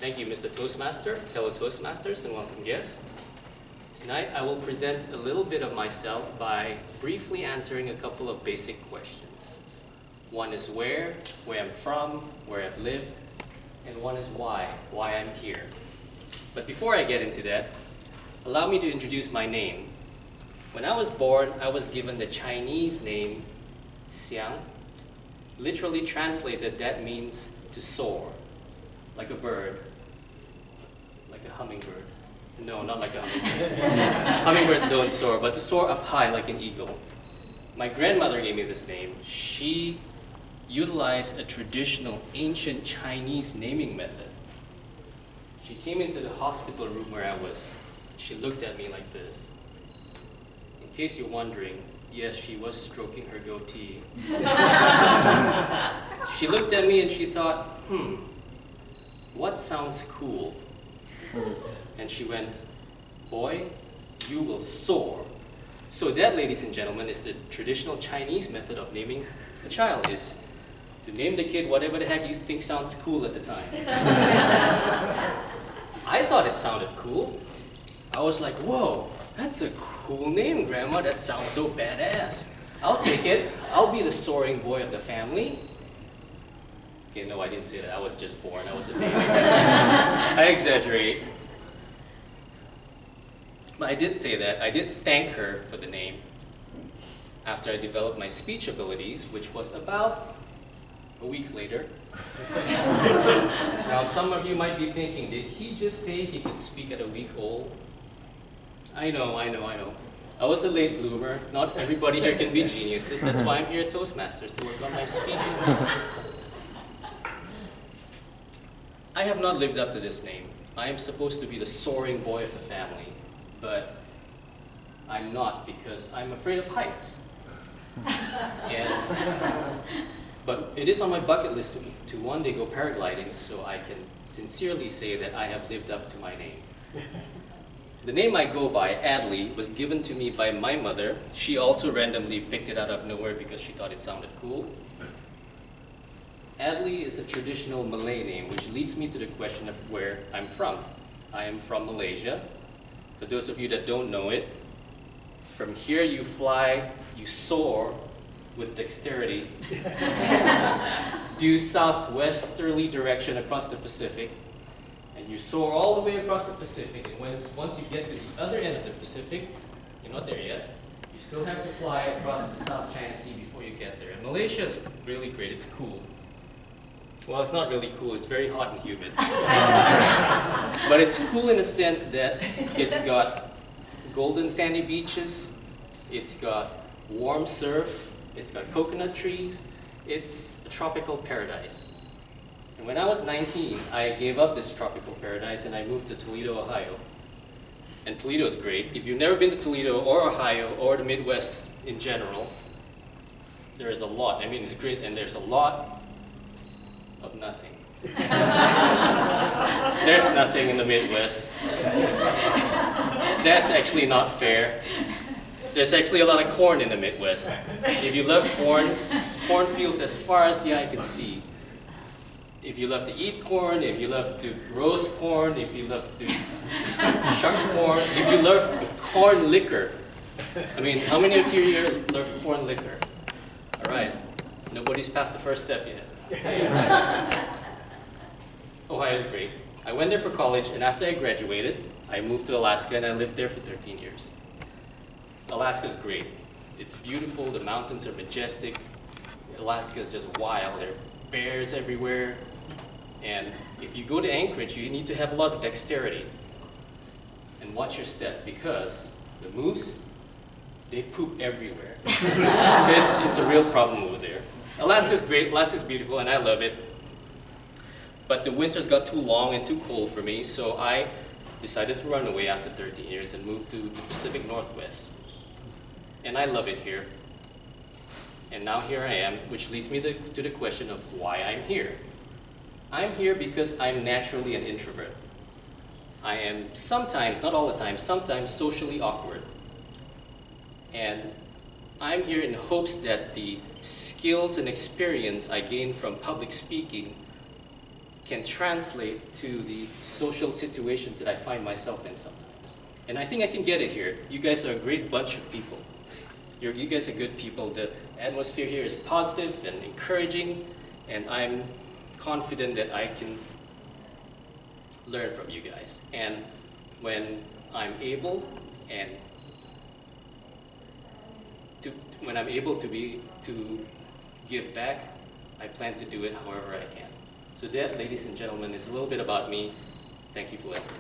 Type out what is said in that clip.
Thank you, Mr. Toastmaster, fellow Toastmasters, and welcome guests. Tonight I will present a little bit of myself by briefly answering a couple of basic questions. One is where I'm from, where I've lived, and one is why I'm here. But before I get into that, allow me to introduce my name. When I was born, I was given the Chinese name Xiang. Literally translated, that means to soar, like a bird, like a hummingbird. No, not like a hummingbird. Hummingbirds don't soar, but to soar up high like an eagle. My grandmother gave me this name. She utilized a traditional ancient Chinese naming method. She came into the hospital room where I was. She looked at me like this. In case you're wondering, yes, she was stroking her goatee. She looked at me and she thought, what sounds cool? And she went, boy, you will soar. So that, ladies and gentlemen, is the traditional Chinese method of naming a child, is to name the kid whatever the heck you think sounds cool at the time. I thought it sounded cool. I was like, whoa, that's a cool name, Grandma. That sounds so badass. I'll take it. I'll be the soaring boy of the family. Okay, no, I didn't say that. I was just born. I was a baby. I exaggerate. But I did say that. I did thank her for the name after I developed my speech abilities, which was about a week later. Now, some of you might be thinking, did he just say he could speak at a week old? I know. I was a late bloomer. Not everybody here can be geniuses. That's why I'm here at Toastmasters, to work on my speaking. I have not lived up to this name. I am supposed to be the soaring boy of the family, but I'm not because I'm afraid of heights. But it is on my bucket list to one day go paragliding, so I can sincerely say that I have lived up to my name. The name I go by, Adly, was given to me by my mother. She also randomly picked it out of nowhere because she thought it sounded cool. Adly is a traditional Malay name, which leads me to the question of where I'm from. I am from Malaysia. For those of you that don't know it, from here you fly, you soar with dexterity due southwesterly direction across the Pacific, and you soar all the way across the Pacific, and once you get to the other end of the Pacific, you're not there yet, you still have to fly across the South China Sea before you get there. And Malaysia is really great, it's cool. Well, it's not really cool, it's very hot and humid. But it's cool in the sense that it's got golden sandy beaches, it's got warm surf, it's got coconut trees, it's a tropical paradise. And when I was 19, I gave up this tropical paradise and I moved to Toledo, Ohio. And Toledo is great. If you've never been to Toledo or Ohio or the Midwest in general, there is a lot. I mean, it's great, and there's a lot of nothing. There's nothing in the Midwest. That's actually not fair. There's actually a lot of corn in the Midwest. If you love cornfields as far as the eye can see. If you love to eat corn, if you love to roast corn, if you love to shuck corn, if you love corn liquor. I mean, how many of you here love corn liquor? All right, nobody's passed the first step yet. Ohio is great. I went there for college, and after I graduated, I moved to Alaska, and I lived there for 13 years. Alaska's great. It's beautiful, the mountains are majestic. Alaska is just wild. There are bears everywhere. And if you go to Anchorage, you need to have a lot of dexterity. And watch your step, because the moose, they poop everywhere. It's a real problem over there. Alaska's great, Alaska's beautiful, and I love it. But the winters got too long and too cold for me, so I decided to run away after 13 years and move to the Pacific Northwest. And I love it here. And now here I am, which leads me to the question of why I'm here. I'm here because I'm naturally an introvert. I am sometimes, not all the time, sometimes socially awkward. And I'm here in hopes that the skills and experience I gain from public speaking can translate to the social situations that I find myself in sometimes. And I think I can get it here. You guys are a great bunch of people. You guys are good people. The atmosphere here is positive and encouraging, and I'm confident that I can learn from you guys. And when I'm able to give back, I plan to do it however I can. So that, ladies and gentlemen, is a little bit about me. Thank you for listening.